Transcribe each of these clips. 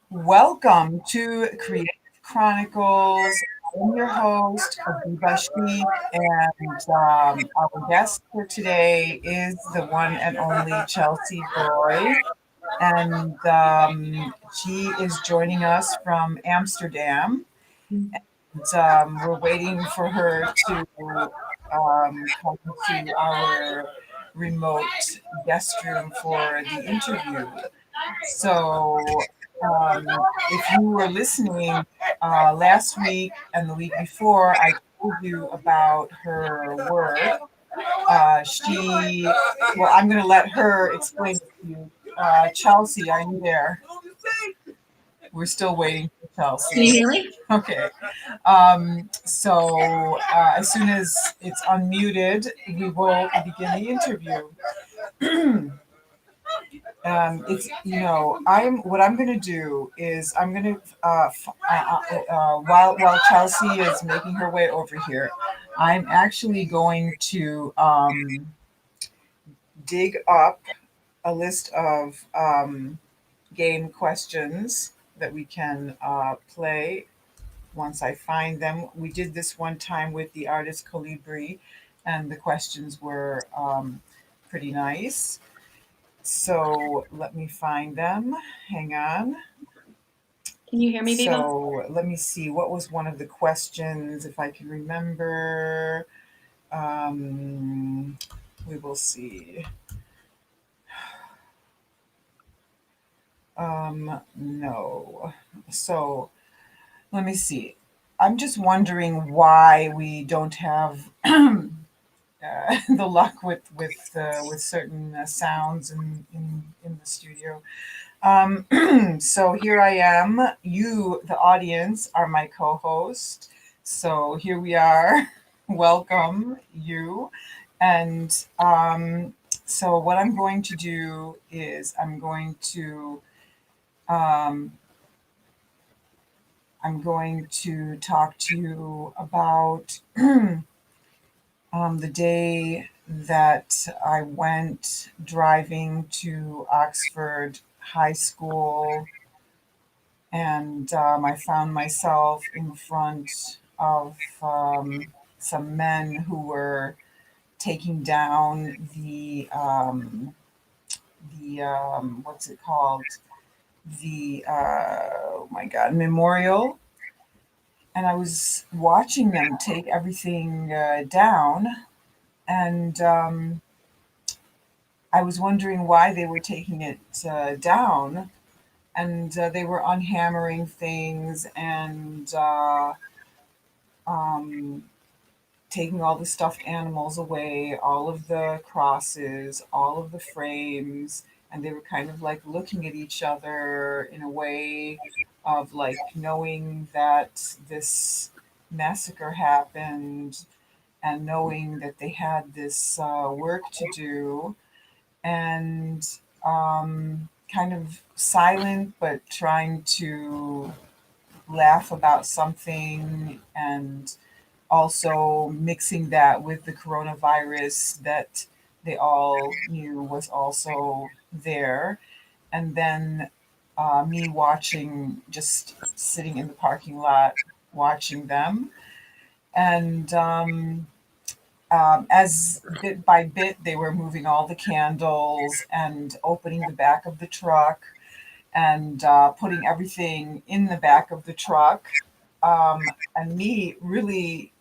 Welcome to Creative Chronicles. I'm your host, Abiba Sheik, and our guest for today is the one and only Chelsea Boy. And she is joining us from Amsterdam. And we're waiting for her to come to our remote guest room for the interview. So, if you were listening last week and the week before, I told you about her work. I'm going to let her explain it to you. Chelsea, are you there? We're still waiting for Can you Chelsea. hear me? Okay. As soon as it's unmuted, we will begin the interview. It's I'm what I'm going to do is I'm going to while Chelsea is making her way over here, I'm actually going to dig up a list of game questions that we can play once I find them. We did this one time with the artist Colibri, and the questions were pretty nice. So let me find them. Hang on. Can you hear me, Viva? So let me see. What was one of the questions, if I can remember? Um, we will see. No. So let me see. I'm just wondering why we don't have the luck with certain sounds in the studio. So here I am. You, the audience, are my co host. So here we are. Welcome, you. And so, what I'm going to do is um, I'm going to talk to you about the day that I went driving to Oxford High School, and I found myself in front of some men who were taking down the what's it called, the oh my god, memorial, and I was watching them take everything down, and I was wondering why they were taking it down, and they were unhammering things and um, taking all the stuffed animals away, all of the crosses, all of the frames, and they were kind of like looking at each other in a way of like knowing that this massacre happened and knowing that they had this work to do, and kind of silent but trying to laugh about something, and also mixing that with the coronavirus that they all knew was also there. And then me watching, just sitting in the parking lot watching them. And as bit by bit, they were moving all the candles and opening the back of the truck and putting everything in the back of the truck. And me really,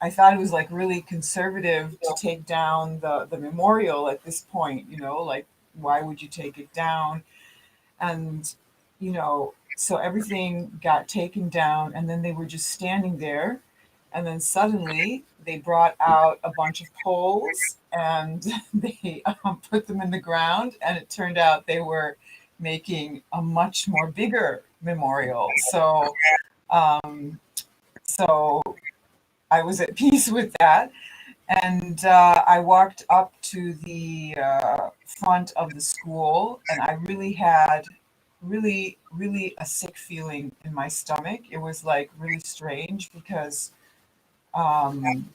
I thought it was like really conservative to take down the memorial at this point, like why would you take it down? And, so everything got taken down, and then they were just standing there. And then suddenly they brought out a bunch of poles and they put them in the ground, and it turned out they were making a much more bigger memorial. Um, so I was at peace with that. And I walked up to the front of the school, and I really had really a sick feeling in my stomach. It was like really strange because, um,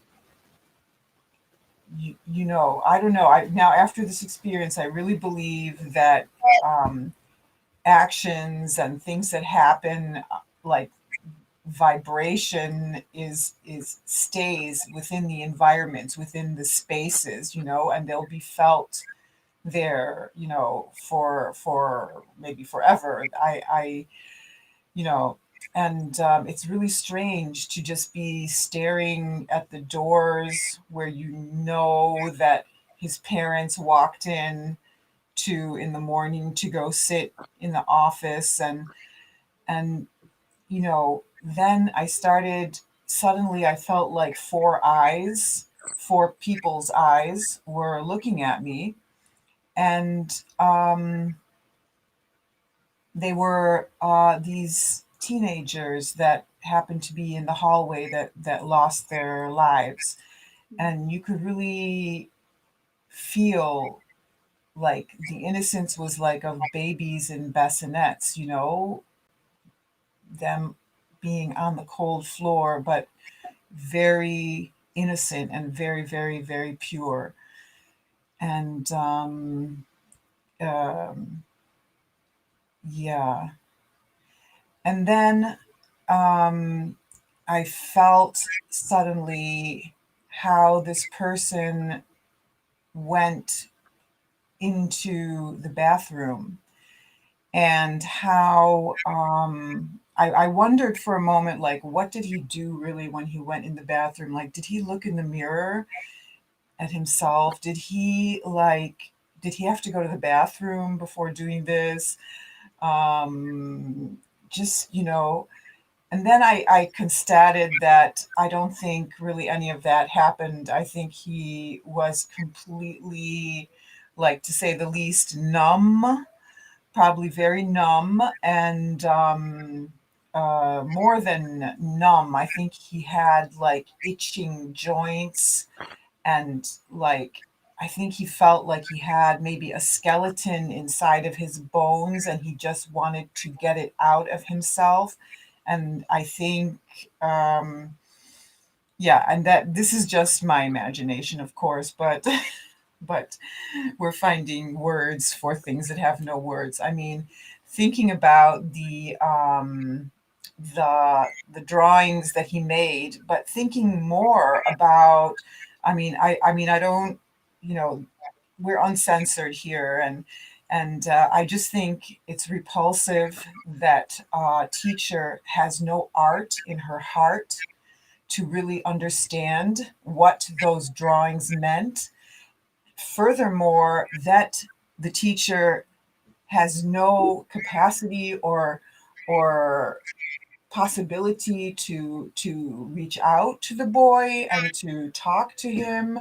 I don't know. Now after this experience, I really believe that um, actions and things that happen, like vibration is stays within the environments, within the spaces, and they'll be felt there, for maybe forever. I you know and it's really strange to just be staring at the doors where that his parents walked in the morning to go sit in the office, and then I felt like four people's eyes were looking at me, and they were these teenagers that happened to be in the hallway that lost their lives. And you could really feel like the innocence was like of babies in bassinets, them being on the cold floor, but very innocent and very, very, very pure. And um, yeah. And then um, I felt suddenly how this person went into the bathroom, and how I wondered for a moment, like, what did he do really when he went in the bathroom? Like, did he look in the mirror at himself? Did he have to go to the bathroom before doing this? Just, and then I constated that I don't think really any of that happened. I think he was completely, like, to say the least, numb, probably very numb, and more than numb. I think he had like itching joints, and like I think he felt like he had maybe a skeleton inside of his bones, and he just wanted to get it out of himself. And I think, yeah, and that this is just my imagination, of course, but but we're finding words for things that have no words. I mean, thinking about the drawings that he made, but thinking more about, I don't, you know, we're uncensored here, and I just think it's repulsive that a teacher has no art in her heart to really understand what those drawings meant. Furthermore, that the teacher has no capacity or possibility to reach out to the boy and to talk to him,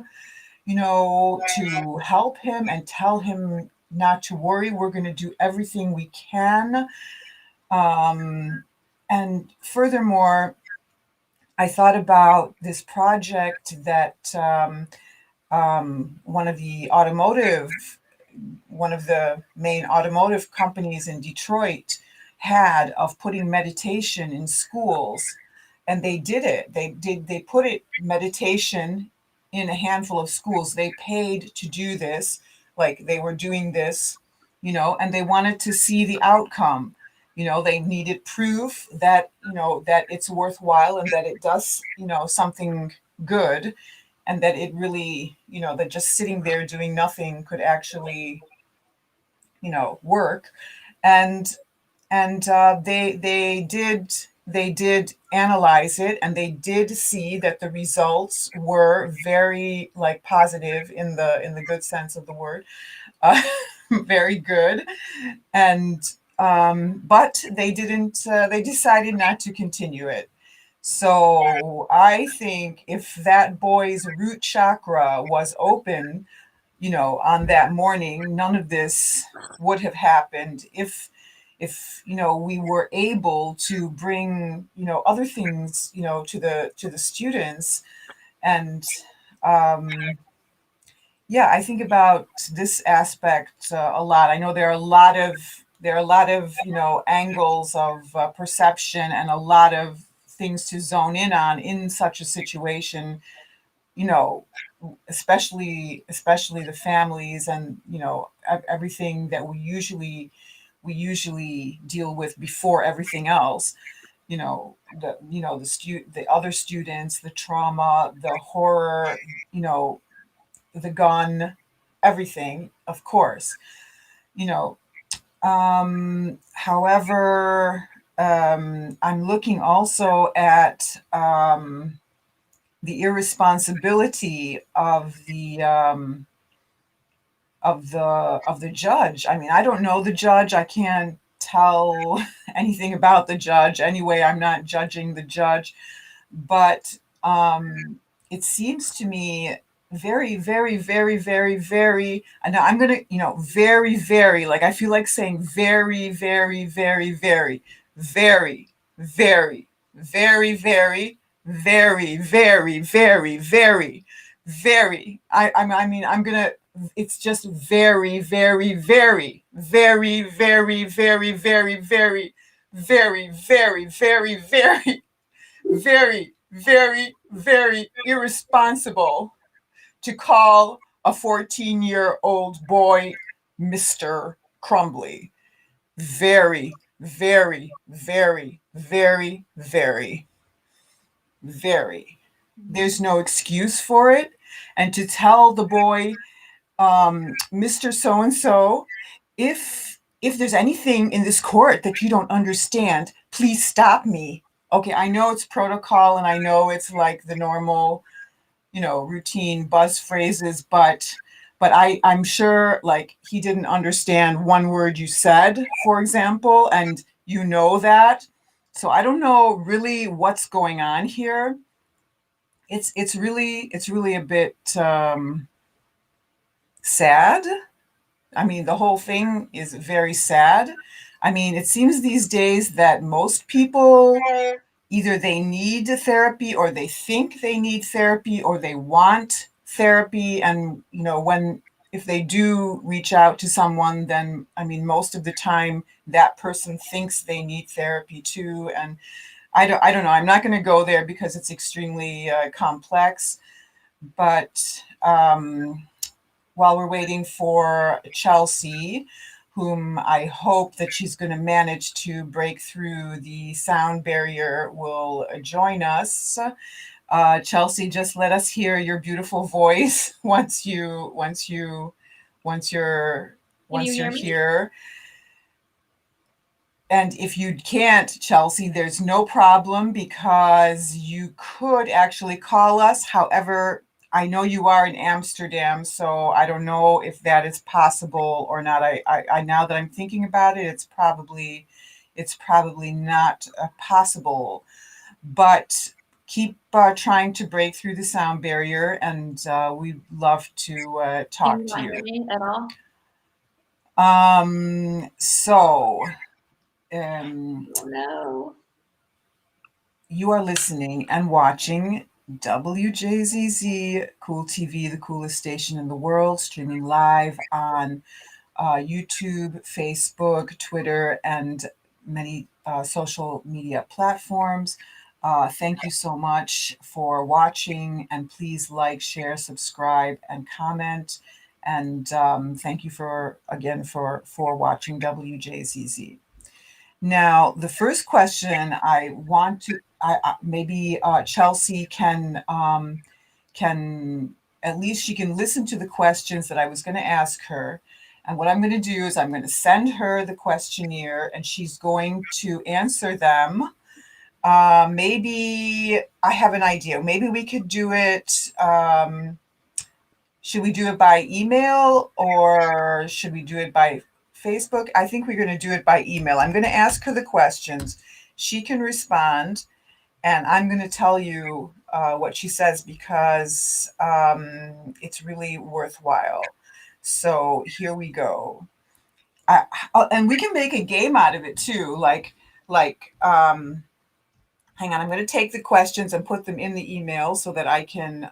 to help him and tell him not to worry. We're going to do everything we can. Um, and furthermore, I thought about this project that one of the main automotive companies in Detroit had, of putting meditation in schools. And they did it. They put meditation in a handful of schools. They paid to do this, like they were doing this, and they wanted to see the outcome. They needed proof that, that it's worthwhile and that it does, something good, and that it really, that just sitting there doing nothing could actually, work. And and they did analyze it, and they did see that the results were very, like, positive in the good sense of the word, uh, very good. And but they didn't they decided not to continue it. So I think if that boy's root chakra was open, on that morning, none of this would have happened. If we were able to bring, other things, to the students. And yeah, I think about this aspect a lot. I know there are a lot of angles of perception, and a lot of things to zone in on in such a situation, you know especially the families, and everything that we usually we usually deal with before everything else. The other students, the trauma, the horror, the gun, everything, of course. You know, However, I'm looking also at the irresponsibility of the judge. I mean, I don't know the judge. I can't tell anything about the judge. Anyway, I'm not judging the judge, but it seems to me very, very, very, very, very. And now I'm gonna, very, very. Like I feel like saying very, very, very, very, very, very, very, very, very, very, very, very, very. I mean, I'm gonna. It's just very, very, very, very, very, very, very, very, very, very, very, very, very, very, very irresponsible to call a 14-year-old boy Mr. Crumbly. Very, very, very, very, very, very. There's no excuse for it. And to tell the boy, Mr. So and so, if there's anything in this court that you don't understand, please stop me. Okay, I know it's protocol and I know it's like the normal, routine buzz phrases, but I'm sure like he didn't understand one word you said, for example, and you know that. So I don't know really what's going on here. It's really a bit sad. I mean, the whole thing is very sad. I mean, it seems these days that most people either they need therapy or they think they need therapy or they want therapy. And, when if they do reach out to someone, then I mean, most of the time that person thinks they need therapy too. And I don't know. I'm not going to go there because it's extremely complex. But while we're waiting for Chelsea, whom I hope that she's going to manage to break through the sound barrier, will join us. Chelsea, just let us hear your beautiful voice once you're here. And if you can't, Chelsea, there's no problem because you could actually call us. However, I know you are in Amsterdam, so I don't know if that is possible or not. I now that I'm thinking about it, it's probably not possible. But keep trying to break through the sound barrier, and we'd love to talk to you. Can you hear me at all? So. Oh, no. You are listening and watching WJZZ Cool TV, the coolest station in the world, streaming live on YouTube, Facebook, Twitter, and many social media platforms. Thank you so much for watching, and please like, share, subscribe, and comment. And thank you for watching WJZZ. Now, the first question I want to, maybe Chelsea can at least she can listen to the questions that I was going to ask her. And what I'm going to do is I'm going to send her the questionnaire and she's going to answer them. Maybe I have an idea. Maybe we could do it. Should we do it by email or should we do it by Facebook? I think we're going to do it by email. I'm going to ask her the questions. She can respond, and I'm going to tell you what she says because it's really worthwhile. So here we go. And we can make a game out of it too. Hang on, I'm going to take the questions and put them in the email so that I can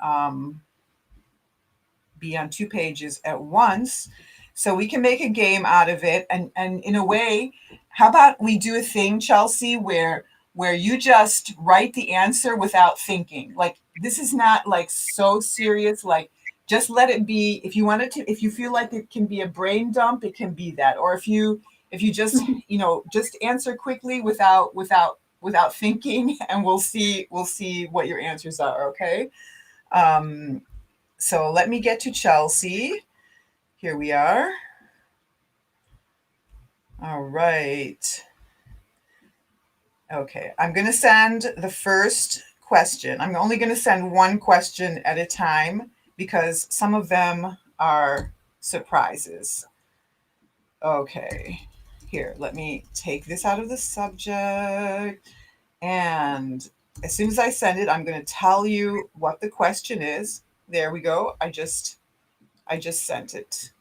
be on 2 pages at once. So we can make a game out of it. And in a way, how about we do a thing, Chelsea, where you just write the answer without thinking. Like, this is not like so serious. Like, just let it be. If you want it to, if you feel like it can be a brain dump, it can be that. Or if you if you just, just answer quickly without thinking, and we'll see what your answers are, okay? So let me get to Chelsea. Here we are. All right. Okay, I'm going to send the first question. I'm only going to send one question at a time because some of them are surprises. Okay, here, let me take this out of the subject. And as soon as I send it, I'm going to tell you what the question is. There we go. I just sent it.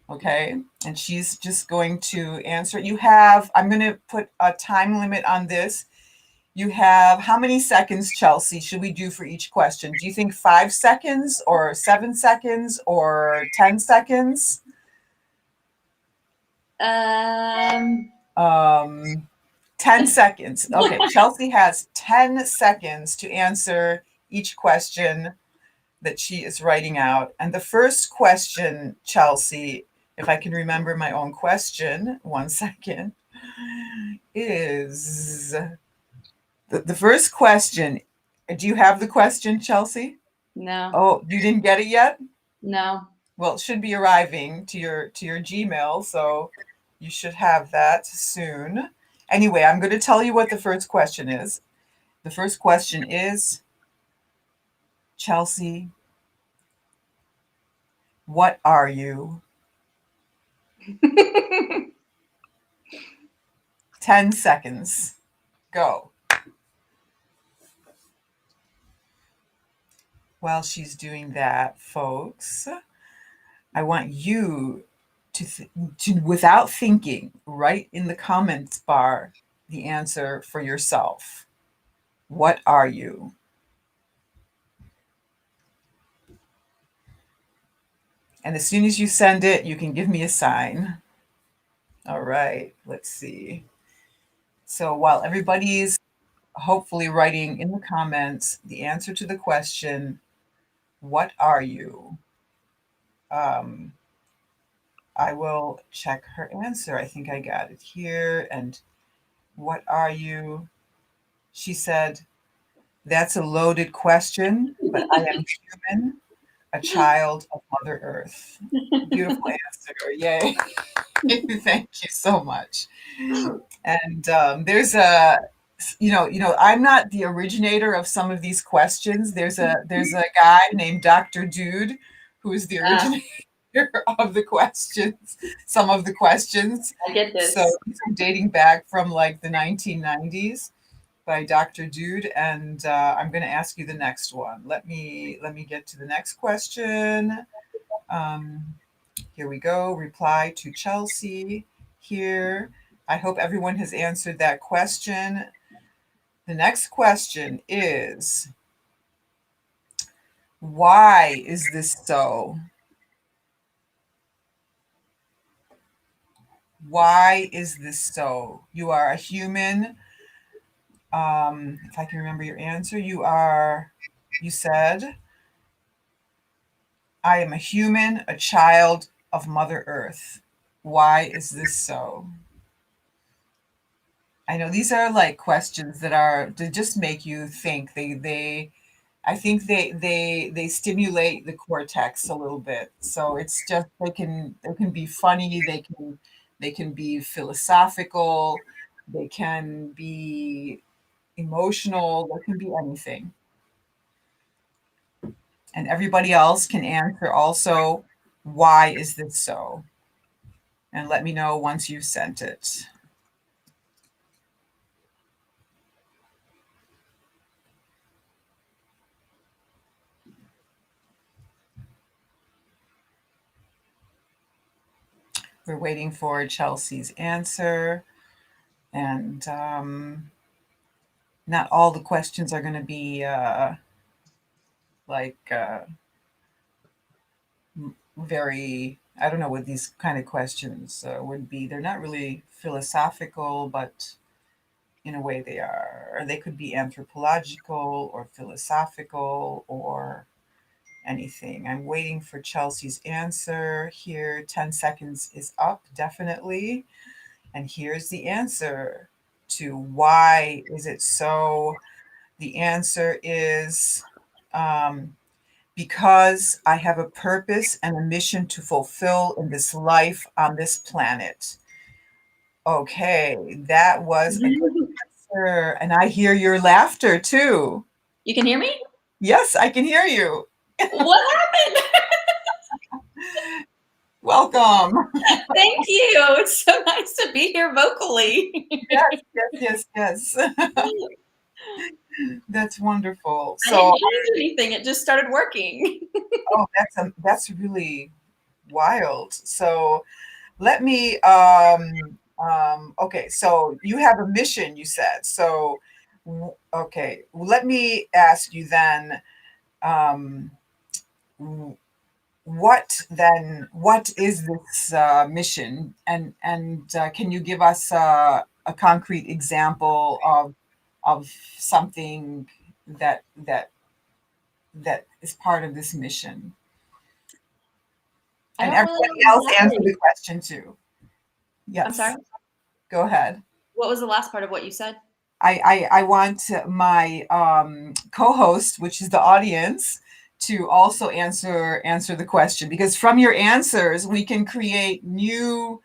Okay. And she's just going to answer. I'm going to put a time limit on this. You have how many seconds, Chelsea, should we do for each question? Do you think 5 seconds or 7 seconds or 10 seconds? Um, 10 seconds. Okay. Chelsea has 10 seconds to answer each question that she is writing out. And the first question, Chelsea, if I can remember my own question, 1 second, is the first question. Do you have the question, Chelsea? no, Oh, you didn't get it yet? no. Well, it should be arriving to your Gmail, so you should have that soon. Anyway, I'm going to tell you what the first question is. The first question is, Chelsea, what are you? 10 seconds. Go. While she's doing that, folks, I want you to, without thinking, write in the comments bar the answer for yourself. What are you? And as soon as you send it, you can give me a sign. All right, let's see. So while everybody's hopefully writing in the comments the answer to the question, what are you? Um, I will check her answer. I think I got it here. And what are you? She said, that's a loaded question, but I am human, a child of Mother Earth. Beautiful answer. Yay. Thank you so much. And there's I'm not the originator of some of these questions. There's a guy named Dr. Dude who is the originator of the questions, some of the questions. I get this. So these are dating back from like the 1990s by Dr. Dude, and I'm going to ask you the next one. Let me get to the next question. Here we go. Reply to Chelsea here. I hope everyone has answered that question. The next question is, why is this so? Why is this so? You are a human. If I can remember your answer, you said, I am a human, a child of Mother Earth. Why is this so? I know these are like questions that are to just make you think. I think they stimulate the cortex a little bit. So it's just they can be funny, they can be philosophical, they can be emotional, they can be anything. And everybody else can answer also, why is this so? And let me know once you've sent it. We're waiting for Chelsea's answer. And not all the questions are going to be like very, I don't know what these kind of questions would be. They're not really philosophical, but in a way they are. Or they could be anthropological or philosophical or anything. I'm waiting for Chelsea's answer here. 10 seconds is up, definitely. And here's the answer to why is it so. The answer is because I have a purpose and a mission to fulfill in this life on this planet. Okay, that was a good answer. And I hear your laughter too. You can hear me? Yes, I can hear you. What happened? Welcome. Thank you. It's so nice to be here vocally. Yes, yes, yes, yes. That's wonderful. I didn't So, change anything. It just started working. oh, that's really wild. So, let me okay, so you have a mission, you said. So, okay, let me ask you then, um, what is this mission, and can you give us a concrete example of something that is part of this mission? I And don't really everybody know else answer exactly. the question too. I'm sorry. Yes, go ahead. What was the last part of what you said? I want my co-host, which is the audience, to also answer the question, because from your answers we can create new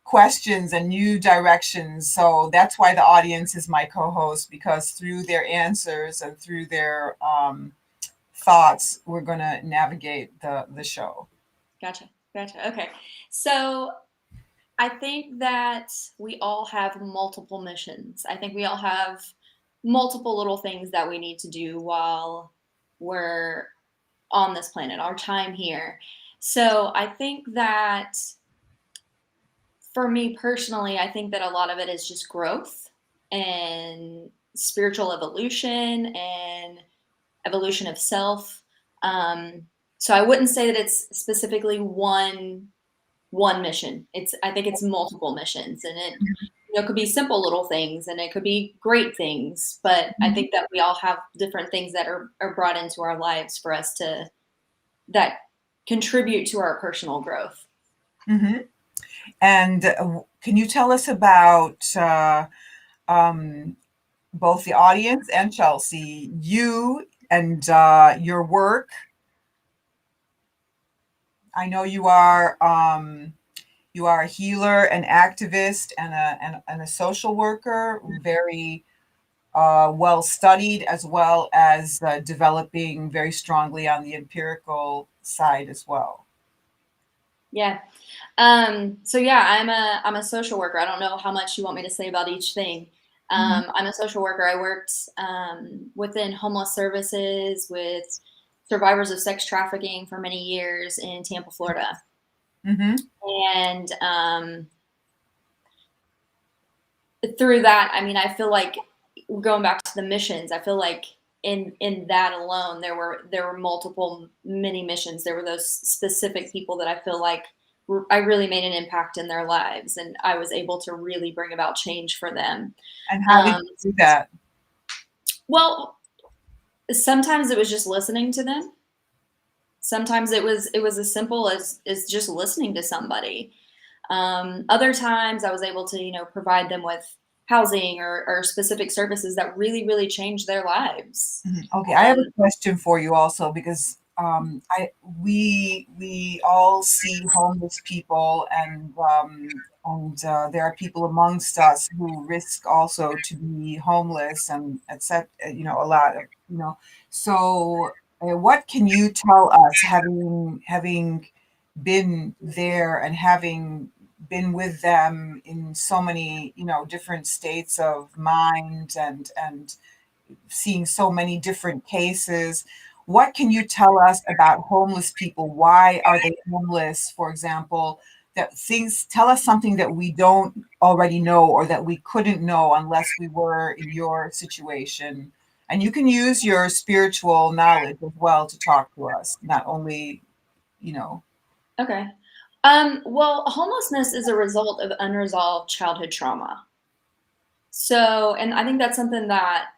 questions and new directions. So that's why the audience is my co-host, because through their answers and through their thoughts, we're going to navigate the show. Gotcha. Gotcha. Okay. So I think that we all have multiple missions. I think we all have multiple little things that we need to do while we're on this planet, our time here. So I think that for me personally, I think that a lot of it is just growth and spiritual evolution and evolution of self. Um, so I wouldn't say that it's specifically one mission. I think it's multiple missions, and it could be simple little things, and it could be great things. But I think that we all have different things that are brought into our lives for us to that contribute to our personal growth. Hmm. And can you tell us about um, both the audience and Chelsea, you and your work? I know you are a healer, an activist, and a social worker, very well studied, as well as developing very strongly on the empirical side as well. Yeah. So yeah, I'm a social worker. I don't know how much you want me to say about each thing. Hmm. I'm a social worker. I worked within homeless services with survivors of sex trafficking for many years in Tampa, Florida. Hmm. And through that, I mean, I feel like going back to the missions, I feel like in that alone, there were multiple mini missions. There were those specific people that I feel like I really made an impact in their lives, and I was able to really bring about change for them. And how did Um, you do that? well, sometimes it was just listening to them. Sometimes it was as simple as just listening to somebody. Other times I was able to, provide them with housing or specific services that really, really changed their lives. Mhm. Okay, I have a question for you also, because I we all see homeless people, and there are people amongst us who risk also to be homeless, and etc. A lot of So, what can you tell us, having been there and having been with them in so many different states of mind, and seeing so many different cases. What can you tell us about homeless people? Why are they homeless, for example? That things tell us something that we don't already know, or that we couldn't know unless we were in your situation. And you can use your spiritual knowledge as well to talk to us, not only, you know. Okay. Well, homelessness is a result of unresolved childhood trauma. So, and I think that's something that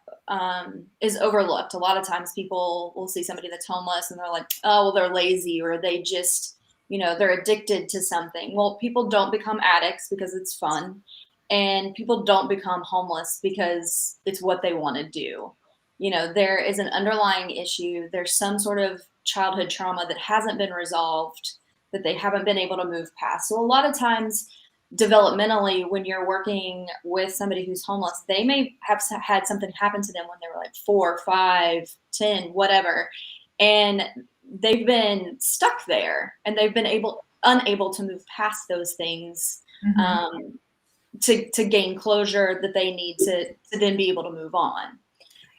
is overlooked. A lot of times people will see somebody that's homeless and they're like, oh, well, they're lazy, or they just, they're addicted to something. Well, people don't become addicts because it's fun. and people don't become homeless because it's what they want to do. There is an underlying issue. There's some sort of childhood trauma that hasn't been resolved, that they haven't been able to move past. So a lot of times, developmentally, when you're working with somebody who's homeless, they may have had something happen to them when they were like 4, 5, 10, whatever, and they've been stuck there, and they've been unable to move past those things. Mm-hmm. To gain closure that they need to then be able to move on.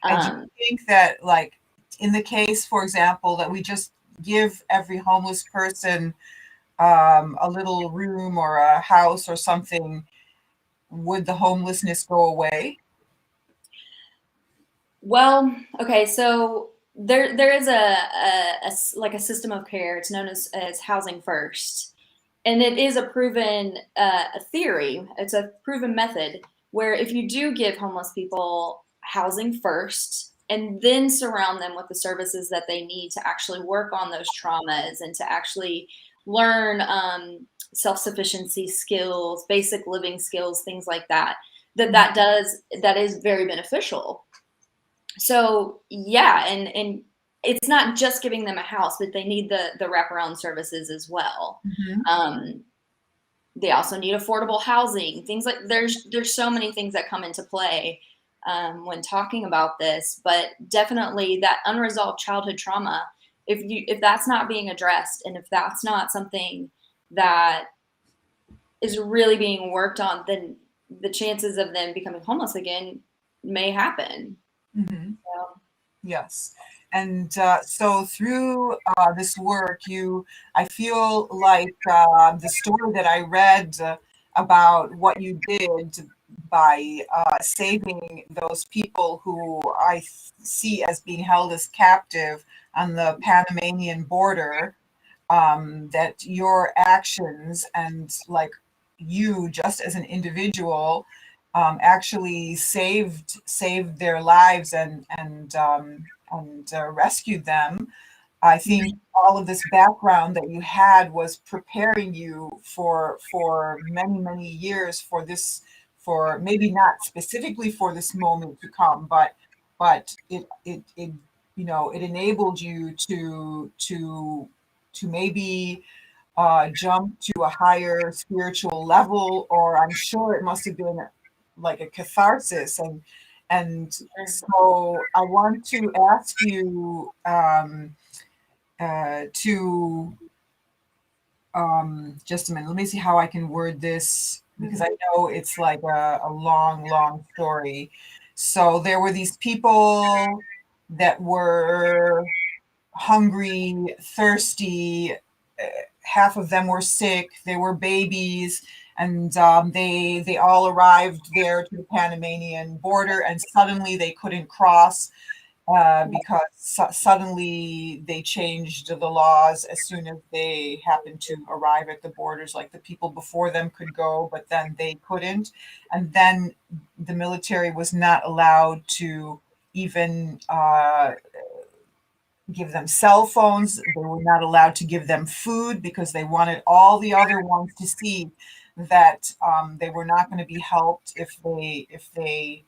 And do you think that, like, in the case, for example, that we just give every homeless person a little room or a house or something, would the homelessness go away? Well, okay, so there is like a system of care. It's known as housing first, and it is a proven a theory. It's a proven method where if you do give homeless people housing first and then surround them with the services that they need to actually work on those traumas and to actually learn self-sufficiency skills, basic living skills, things like that, that is very beneficial. So yeah, and it's not just giving them a house, but they need the wraparound services as well. Mm-hmm. Um, they also need affordable housing. Things like there's so many things that come into play when talking about this, but definitely that unresolved childhood trauma. If that's not being addressed, and if that's not something that is really being worked on, then the chances of them becoming homeless again may happen. Mm-hmm. So, Yes. And so through this work, I feel like the story that I read about what you did by saving those people who see as being held as captive on the Panamanian border, that your actions and, like, you just as an individual actually saved their lives and rescued them. I think all of this background that you had was preparing you for many years for this, for maybe not specifically for this moment to come, but it it enabled you to maybe jump to a higher spiritual level, or I'm sure it must have been like a catharsis. And so I want to ask you to just a minute. Let me see how I can word this, because I know it's like a long story. So there were these people that were hungry, thirsty. Half of them were sick. They were babies, and they all arrived there to the Panamanian border, and suddenly they couldn't cross because suddenly they changed the laws as soon as they happened to arrive at the borders. Like, the people before them could go, but then they couldn't, and then the military was not allowed to even give them cell phones. They were not allowed to give them food because they wanted all the other ones to see that they were not going to be helped if they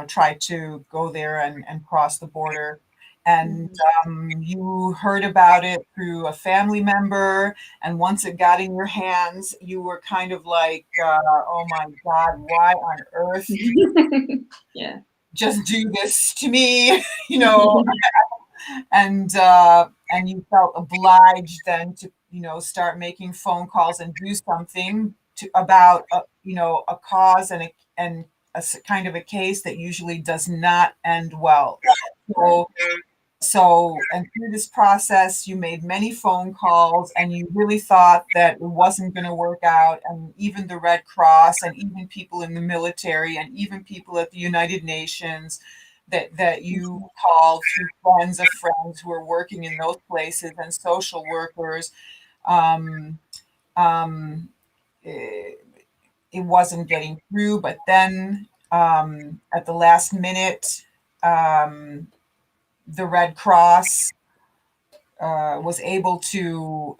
tried to go there and cross the border. And you heard about it through a family member, and once it got in your hands, you were kind of like, oh my God, why on earth yeah. just do this to me? And you felt obliged then to start making phone calls and do something about a cause and kind of a case that usually does not end well. So through this process, you made many phone calls, and you really thought that it wasn't going to work out. And even the Red Cross, and even people in the military, and even people at the United Nations that you called through friends of friends who are working in those places, and social workers, um, um, it, it wasn't getting through. But then at the last minute, the Red Cross was able to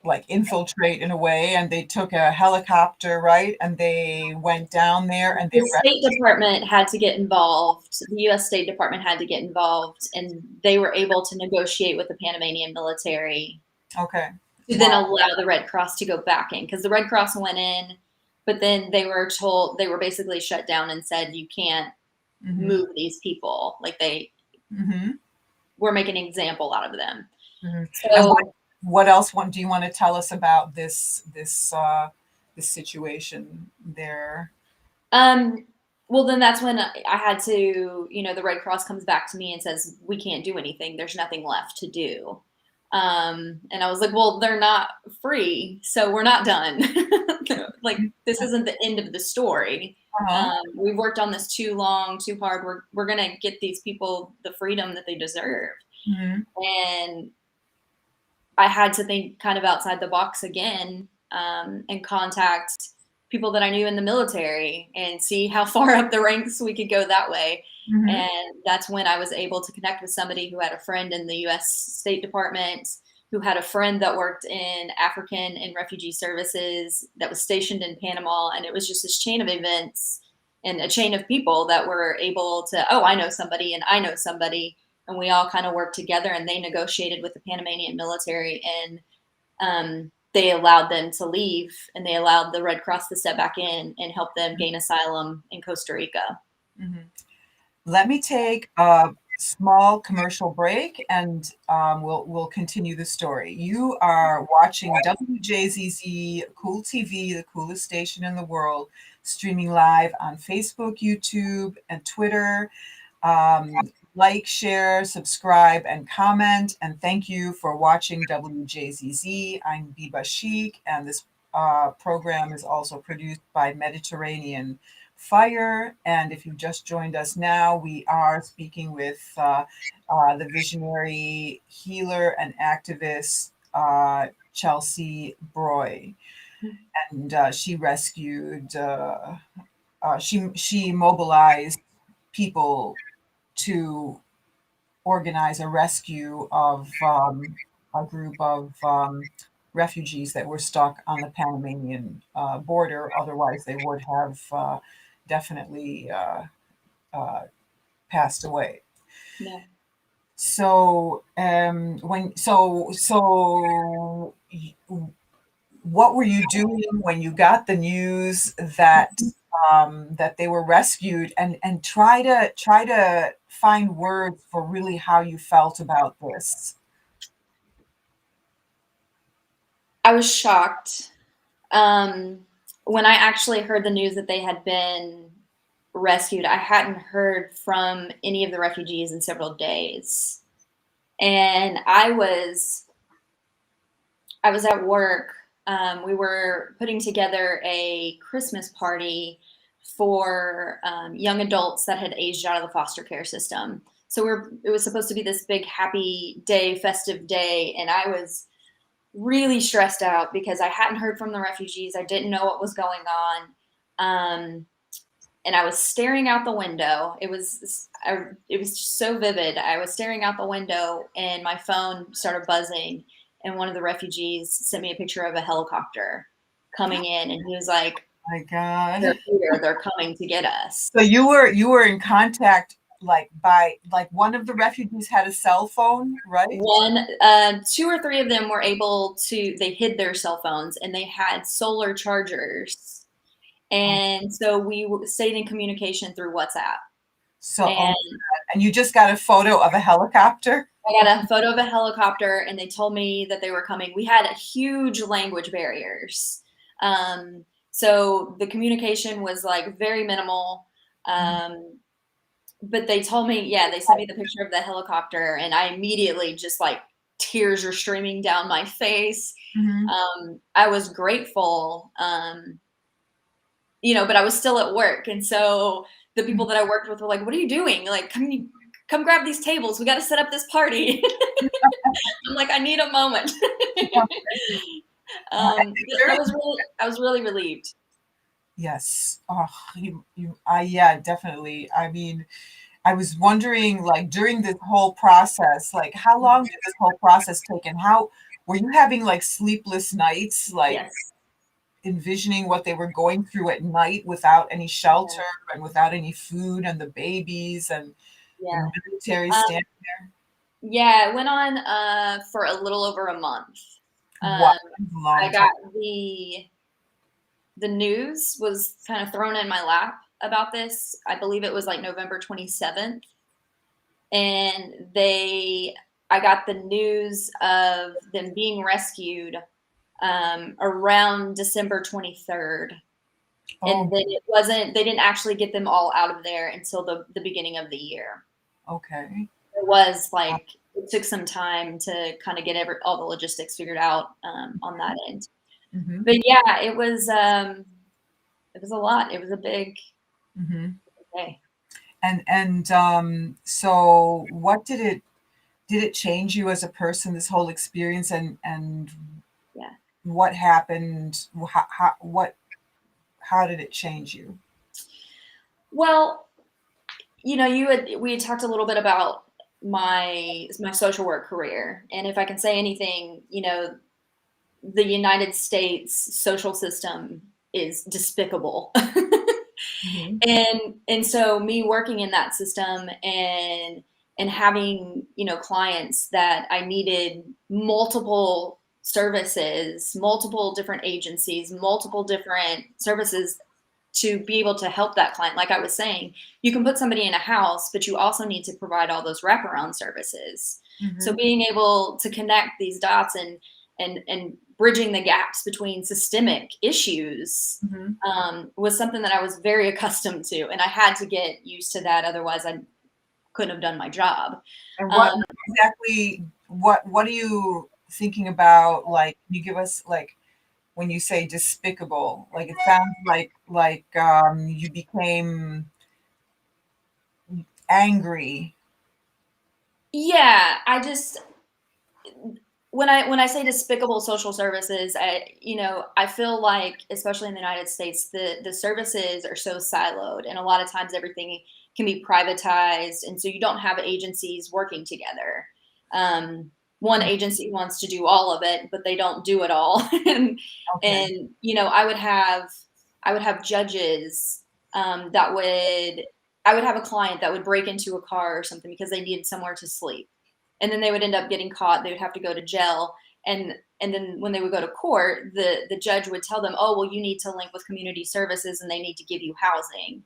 like infiltrate in a way, and they took a helicopter, right? And they went down there and they The State Department had to get involved. The U.S. State Department had to get involved, and they were able to negotiate with the Panamanian military okay. to then allow the Red Cross to go back in, because the Red Cross went in, but then they were told, they were basically shut down and said, you can't move these people. Like they were making an example out of them. And So what else do you want to tell us about this situation there? well, then that's when I had to, the Red Cross comes back to me and says, we can't do anything. There's nothing left to do. And I was like, well, they're not free, so we're not done. Like, this isn't the end of the story. We've worked on this too long, too hard. We're going to get these people the freedom that they deserve. And I had to think kind of outside the box again, and contact people that I knew in the military and see how far up the ranks we could go that way. And that's when I was able to connect with somebody who had a friend in the U.S. State Department, who had a friend that worked in African and refugee services that was stationed in Panama. And it was just this chain of events and a chain of people that were able to, oh, I know somebody and I know somebody. And we all kind of worked together, and they negotiated with the Panamanian military, and they allowed them to leave, and they allowed the Red Cross to step back in and help them gain asylum in Costa Rica. Let me take a small commercial break, and we'll continue the story. You are watching WJZZ Cool TV, the coolest station in the world, streaming live on Facebook, YouTube, and Twitter. Like, share, subscribe, and comment. And thank you for watching WJZZ. I'm Biba Sheik, and this program is also produced by Mediterranean Fire. And if you just joined us now, we are speaking with the visionary healer and activist Chelsea Broy. And she rescued, she mobilized people to organize a rescue of a group of refugees that were stuck on the Panamanian border. Otherwise, they would have definitely passed away. Yeah. So, what were you doing when you got the news that that they were rescued, and try to find words for really how you felt about this? I was shocked. When I actually heard the news that they had been rescued, I hadn't heard from any of the refugees in several days. And I was at work. We were putting together a Christmas party for young adults that had aged out of the foster care system. So it was supposed to be this big happy day, festive day, and I was really stressed out because I hadn't heard from the refugees. I didn't know what was going on. And I was staring out the window. It was just so vivid. I was staring out the window, and my phone started buzzing, and one of the refugees sent me a picture of a helicopter coming in, and he was like, "Oh my God, they're here. They're coming to get us." So you were in contact, by one of the refugees had a cell phone, right? Two or three of them were able to. They hid their cell phones, and they had solar chargers. And so we stayed in communication through WhatsApp. So, and you just got a photo of a helicopter? I got a photo of a helicopter, and they told me that they were coming. We had huge language barriers. So the communication was like very minimal. But they told me, they sent me the picture of the helicopter, and I immediately just like tears are streaming down my face. I was grateful. But I was still at work. And so the people that I worked with were like, what are you doing? Like, come grab these tables. We got to set up this party. I'm like, I need a moment. I was really relieved. Yes. Oh, yeah, definitely. I mean, I was wondering, during this whole process, how long did this whole process take, and were you having like sleepless nights, like Yes. envisioning what they were going through at night without any Yeah. shelter and without any food and the babies and the Yeah. military Um, stand? yeah, it went on for a little over a month. Wow, Um, that's a I long time. got the news was kind of thrown in my lap about this. I believe it was like November 27th, and I got the news of them being rescued around December 23rd. And Oh, then they didn't actually get them all out of there until the beginning of the year. okay. It was like, it took some time to kind of get all the logistics figured out on that end. Mm-hmm. But yeah, it was a lot. It was a big Mm-hmm. day. And so what did it change you as a person, this whole experience, and Yeah. what happened? How did it change you? Well, we had talked a little bit about my social work career, and if I can say anything, the United States social system is despicable. Mm-hmm. And so me working in that system and having, clients that I needed multiple services, multiple different agencies, multiple different services to be able to help that client. Like I was saying, you can put somebody in a house, but you also need to provide all those wraparound services. So Mm-hmm. being able to connect these dots and bridging the gaps between systemic issues Mm-hmm. was something that I was very accustomed to, and I had to get used to that. Otherwise, I couldn't have done my job. And Um, what exactly what are you thinking about? Like, can you give us like when you say despicable, like it sounds like you became angry. yeah, I just when I say despicable social services, I feel like, especially in the United States, the services are so siloed, and a lot of times everything can be privatized, and so you don't have agencies working together. One agency wants to do all of it, but they don't do it all, Okay. and I would have judges that would I would have a client that would break into a car or something because they needed somewhere to sleep, and then they would end up getting caught. They would have to go to jail, and then when they would go to court, the judge would tell them, oh, well, you need to link with community services and they need to give you housing.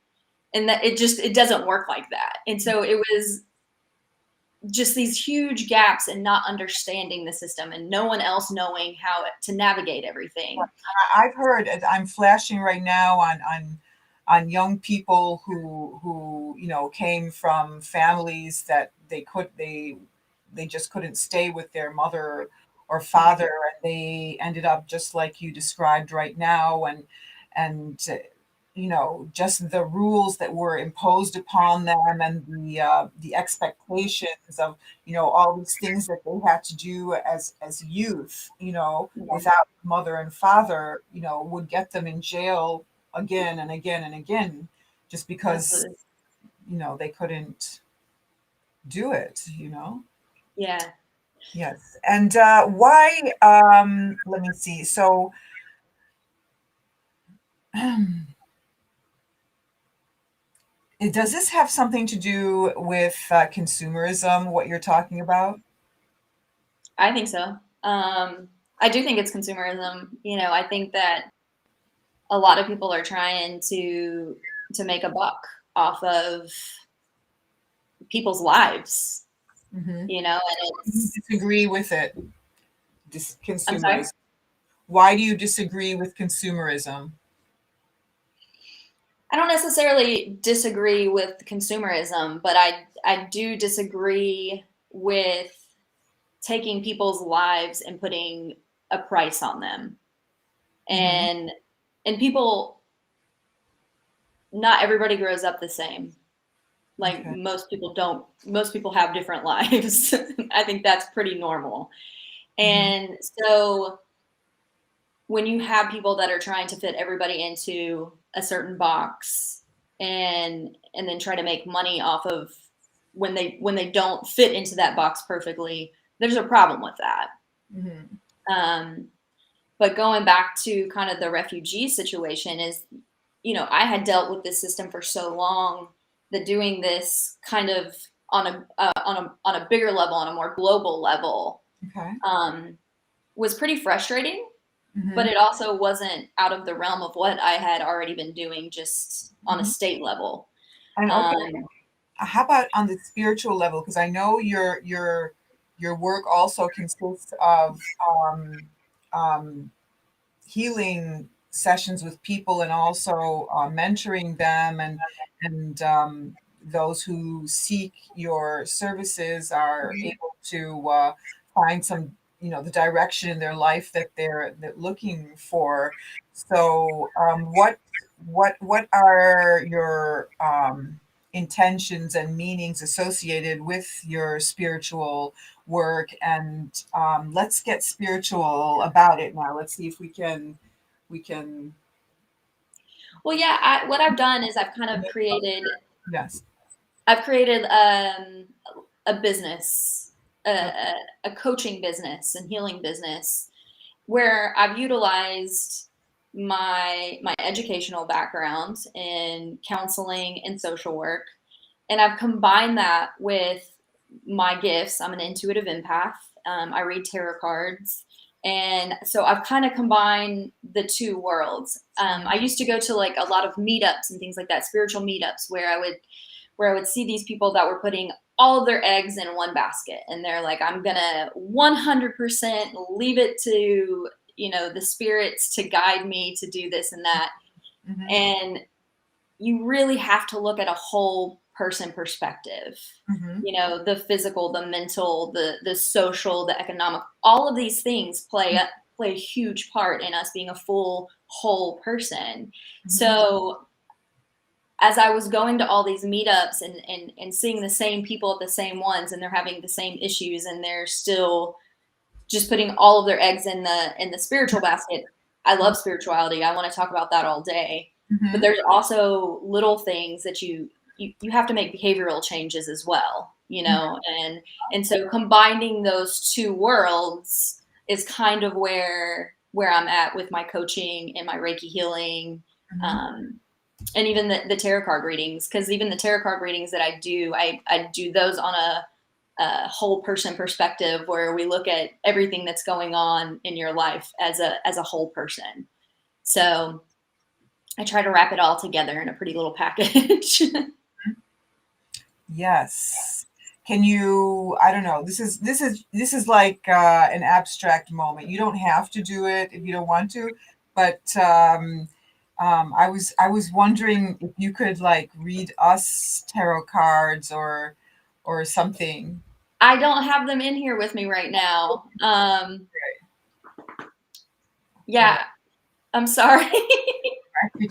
And that it doesn't work like that. And so it was just these huge gaps in not understanding the system and no one else knowing how to navigate everything. I've heard, I'm flashing right now on young people who came from families that they just couldn't stay with their mother or father, and they ended up just like you described right now, and just the rules that were imposed upon them, and the expectations of all these things that they had to do as youth, Yeah, without mother and father, would get them in jail again and again and again, just because absolutely. they couldn't do it. Yeah. Yes. And why, let me see. So does this have something to do with consumerism, what you're talking about? I think so. I do think it's consumerism. I think that a lot of people are trying to make a buck off of people's lives, Hmm. and You it's disagree with it, I'm sorry. consumerism. Why do you disagree with consumerism? I don't necessarily disagree with consumerism, but I do disagree with taking people's lives and putting a price on them. Hmm. And people, not everybody grows up the same. Like Okay. most people have different lives. I think that's pretty normal. Hmm. And so when you have people that are trying to fit everybody into a certain box and then try to make money off of when they don't fit into that box perfectly, there's a problem with that. Hmm. Um, but going back to kind of the refugee situation is, I had dealt with this system for so long that doing this kind of on a bigger level, on a more global level, Okay. was pretty frustrating. But Hmm. it also wasn't out of the realm of what I had already been doing just on a Hmm. state level. And okay, Um, how about on the spiritual level? Because I know your work also consists of um, healing sessions with people, and also mentoring them, and those who seek your services are mhm. able to find some, the direction in their life that they're looking for. So what are your intentions and meanings associated with your spiritual work? And let's get spiritual about it now. Let's see if we can. Well, yeah, what I've done is Yes. I've created a business, a coaching business and healing business where I've utilized my educational background in counseling and social work, and I've combined that with my gifts. I'm an intuitive empath. I read tarot cards. And so I've kind of combined the two worlds. I used to go to like a lot of meetups and things like that, spiritual meetups, where I would see these people that were putting all of their eggs in one basket, and they're like, I'm gonna 100% leave it to the spirits to guide me to do this and that. Hmm. And you really have to look at a whole person perspective. Hmm. The physical, the mental, the social, the economic, all of these things play a huge part in us being a full whole person. Hmm. So as I was going to all these meetups and seeing the same people at the same ones, and they're having the same issues, and they're still just putting all of their eggs in the spiritual basket. I love spirituality. I want to talk about that all day. But Hmm. there's also little things that you have to make behavioral changes as well, and so combining those two worlds is kind of where I'm at with my coaching and my Reiki healing. Hmm. Um, and even the tarot card readings, because even the tarot card readings that I do those on a whole person perspective, where we look at everything that's going on in your life as a whole person. So I try to wrap it all together in a pretty little package. Yes. Can you, I don't know, this is like an abstract moment. You don't have to do it if you don't want to, but I was wondering if you could like read us tarot cards or something. I don't have them in here with me right now. Hold Yeah, I'm sorry. on.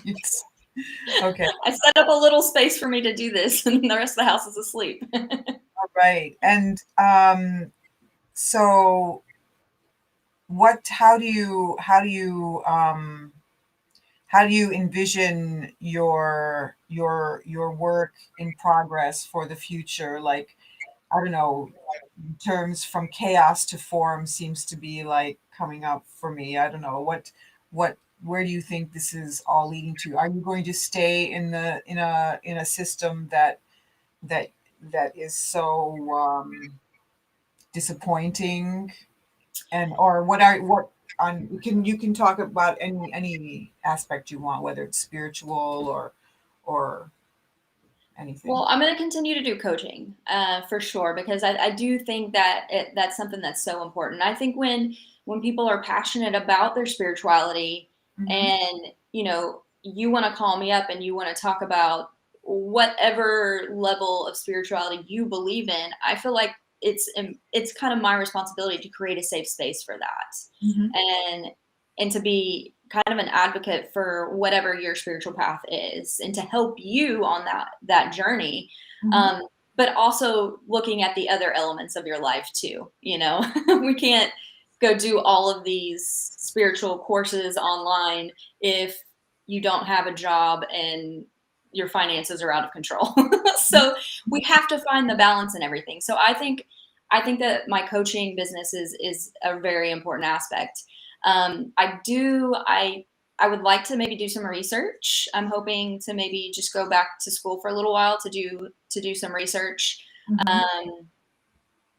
Okay. I set up a little space for me to do this, and the rest of the house is asleep. All right. And so how do you envision your work in progress for the future? Like, I don't know, terms from chaos to form seems to be like coming up for me. I don't know what where do you think this is all leading to? Are you going to stay in a system that that is so disappointing? And or what on you can talk about any aspect you want, whether it's spiritual or anything. Well, I'm going to continue to do coaching for sure, because I do think that that's something that's so important. I think when people are passionate about their spirituality, Hmm. and you want to call me up and you want to talk about whatever level of spirituality you believe in, I feel like it's kind of my responsibility to create a safe space for that, Hmm. and to be kind of an advocate for whatever your spiritual path is, and to help you on that journey. Hmm. um, but also looking at the other elements of your life too. We can't go do all of these spiritual courses online if you don't have a job and your finances are out of control. So we have to find the balance in everything. So I think that my coaching business is a very important aspect. I would like to maybe do some research. I'm hoping to maybe just go back to school for a little while to do some research. Mm-hmm. Um,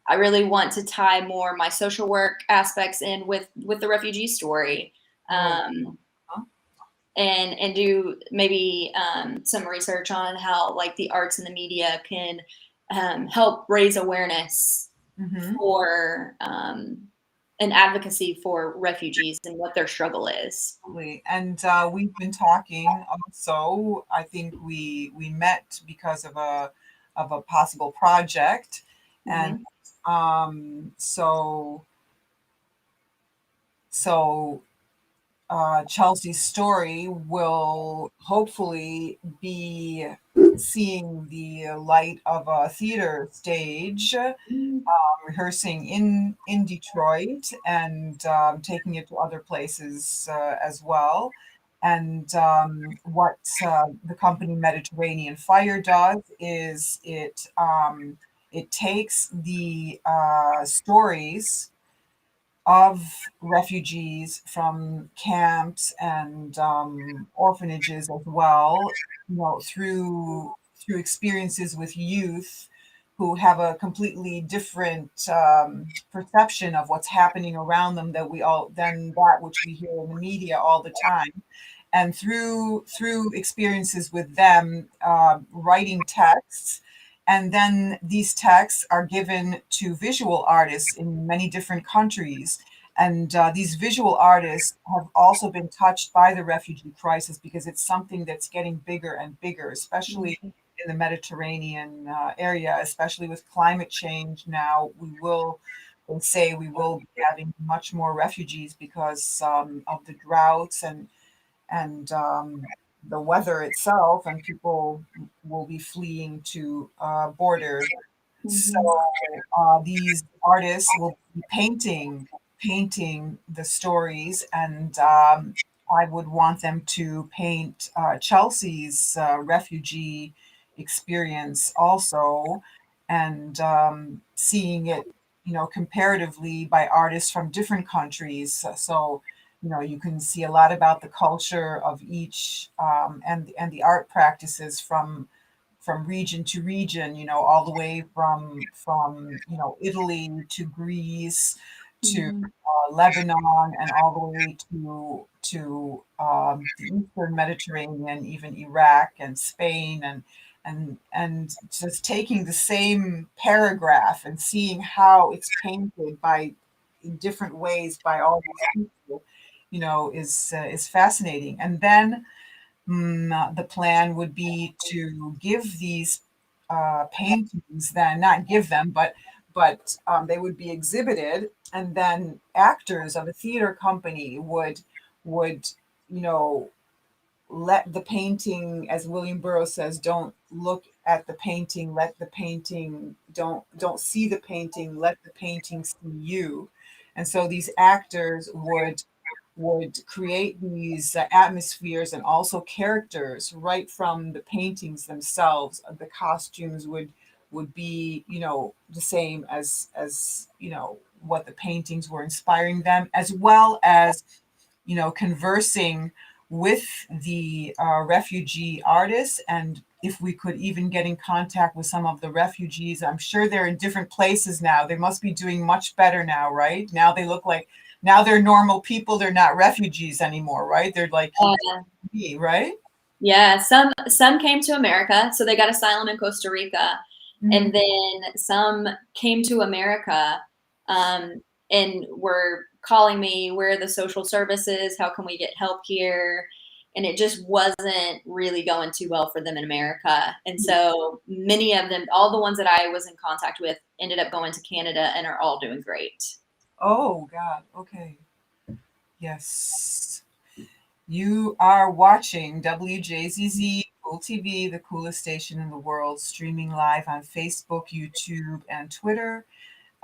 I really want to tie more my social work aspects in with the refugee story, Oh, um, huh? and do maybe some research on how like the arts and the media can help raise awareness Mm-hmm. for an advocacy for refugees and what their struggle is. Absolutely. And we've been talking also. I think we met because of a possible project, and Hmm. so so Chelsea's story will hopefully be seeing the light of a theater stage, rehearsing in Detroit and taking it to other places as well. And what the company Mediterranean Fire does is it takes the stories of refugees from camps and orphanages as well, through experiences with youth who have a completely different perception of what's happening around them that we all than that which we hear in the media all the time, and through experiences with them, writing texts, and then these texts are given to visual artists in many different countries. And these visual artists have also been touched by the refugee crisis because it's something that's getting bigger and bigger, especially in the Mediterranean area, especially with climate change. Now we'll say we will be having much more refugees because of the droughts and the weather itself, and people will be fleeing to borders. So Hmm. these artists will be painting the stories, and I would want them to paint Chelsea's refugee experience also, and seeing it, comparatively by artists from different countries. So, you can see a lot about the culture of each, and the art practices from region to region, all the way from Italy to Greece to Hmm. Lebanon, and all the way to the Eastern Mediterranean, even Iraq and Spain, and just taking the same paragraph and seeing how it's painted by in different ways by all these people, is fascinating. And then the plan would be to give these paintings, then not give them, but they would be exhibited, and then actors of a theater company would you know let the painting, as William Burroughs says, don't look at the painting, let the painting, don't see the painting, let the painting see you. And so these actors would create these atmospheres and also characters right from the paintings themselves. The costumes would be, the same as what the paintings were inspiring them, as well as conversing with the refugee artists. And if we could even get in contact with some of the refugees, I'm sure they're in different places now. They must be doing much better now, right? Now they look like, now they're normal people. They're not refugees anymore, right? They're like human beings, right? Yeah, some came to America, so they got asylum in Costa Rica, Mhm. and then some came to America, and were calling me, "Where are the social services? How can we get help here?" And it just wasn't really going too well for them in America, and so many of them, all the ones that I was in contact with, ended up going to Canada and are all doing great. Oh, God. Okay. Yes. You are watching WJZZ Cool TV, the coolest station in the world, streaming live on Facebook, YouTube, and Twitter.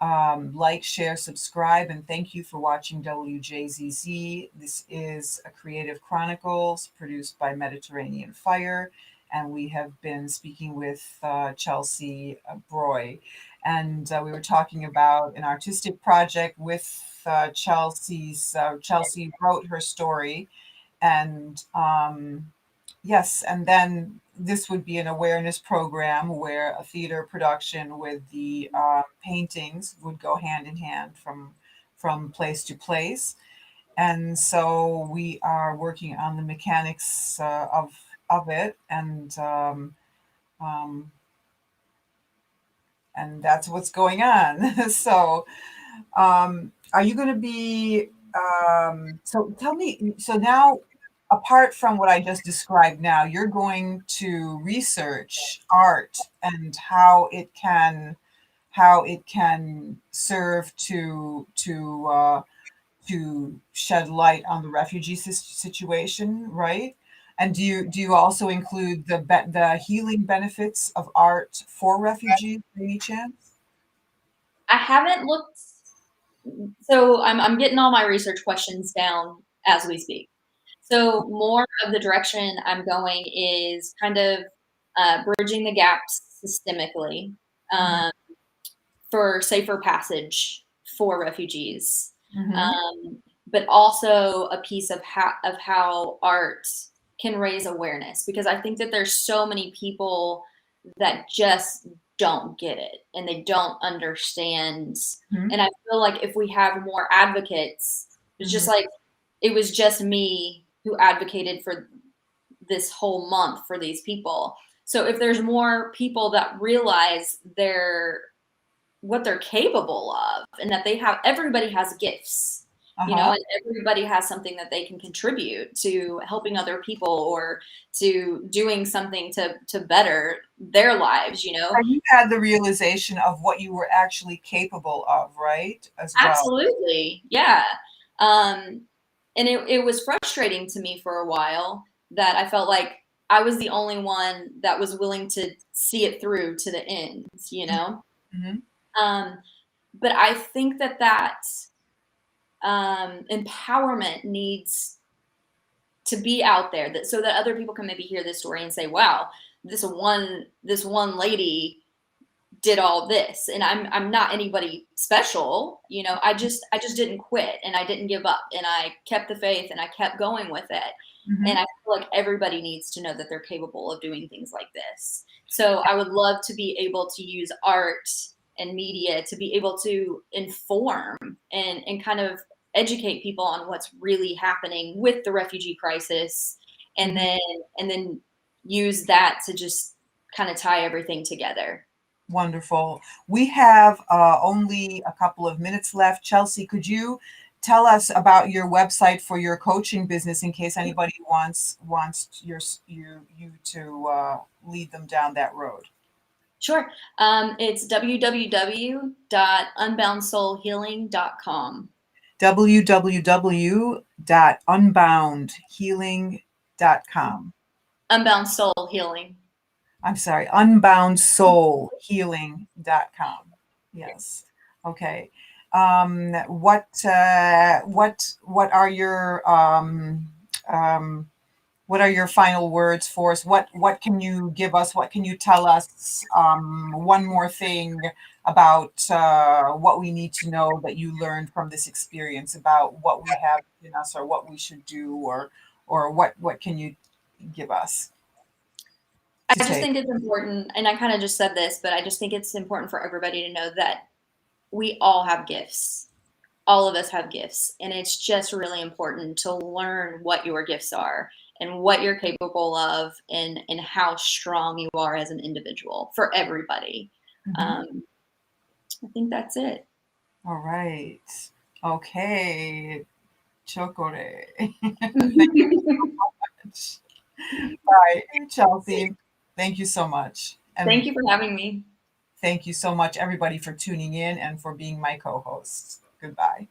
Like, share, subscribe, and thank you for watching WJZZ. This is a Creative Chronicles produced by Mediterranean Fire, and we have been speaking with Chelsea Broy. and we were talking about an artistic project with Chelsea's. Chelsea wrote her story, and yes, and then this would be an awareness program where a theater production with the paintings would go hand in hand from place to place. And so we are working on the mechanics of it, um, and that's what's going on. So, are you going to be? So tell me. So now, apart from what I just described, now you're going to research art and how it can serve to shed light on the refugee situation, right? And do you also include the healing benefits of art for refugees by any chance? I haven't looked. So I'm getting all my research questions down as we speak. So more of the direction I'm going is kind of bridging the gaps systemically, Mhm, um, for safer passage for refugees, mhm, but also a piece of how art can raise awareness, because I think that there's so many people that just don't get it and they don't understand. mhm, And I feel like if we have more advocates, it's just mhm. like it was just me who advocated for this whole month for these people. So if there's more people that realize what they're capable of, and that everybody has gifts, Uh-huh. and everybody has something that they can contribute to helping other people or to doing something to better their lives. And you had the realization of what you were actually capable of, right? As well. Absolutely, yeah. um and it was frustrating to me for a while that I felt like I was the only one that was willing to see it through to the end. Mhm, um but I think that empowerment needs to be out there, that so that other people can maybe hear this story and say, wow, this one lady did all this, and I'm not anybody special. I just didn't quit, and I didn't give up, and I kept the faith, and I kept going with it. And mhm. I feel like everybody needs to know that they're capable of doing things like this. So I would love to be able to use art and media to be able to inform and kind of educate people on what's really happening with the refugee crisis, and Mhm. then use that to just kind of tie everything together. Wonderful. We have only a couple of minutes left. Chelsea, could you tell us about your website for your coaching business in case anybody wants you to lead them down that road? Sure. It's www.unboundsoulhealing.com. www.unboundhealing.com. Unbound Soul Healing. I'm sorry, unboundsoulhealing.com. Yes. Okay. What are your final words for us? What can you give us? What can you tell us? One more thing about what we need to know that you learned from this experience about what we have in us, or what we should do, or what can you give us to I just take? think it's important, and I kind of just said this, but I just think it's important for everybody to know that we all have gifts. All of us have gifts, and it's just really important to learn what your gifts are and what you're capable of, and how strong you are as an individual for everybody. Mhm. Um, I think that's it. All right. Okay. Chocolate. Thank you so much. Bye, Chelsea. Thank you so much. Thank And you for having me. thank you so much, everybody, for tuning in and for being my co host. Goodbye.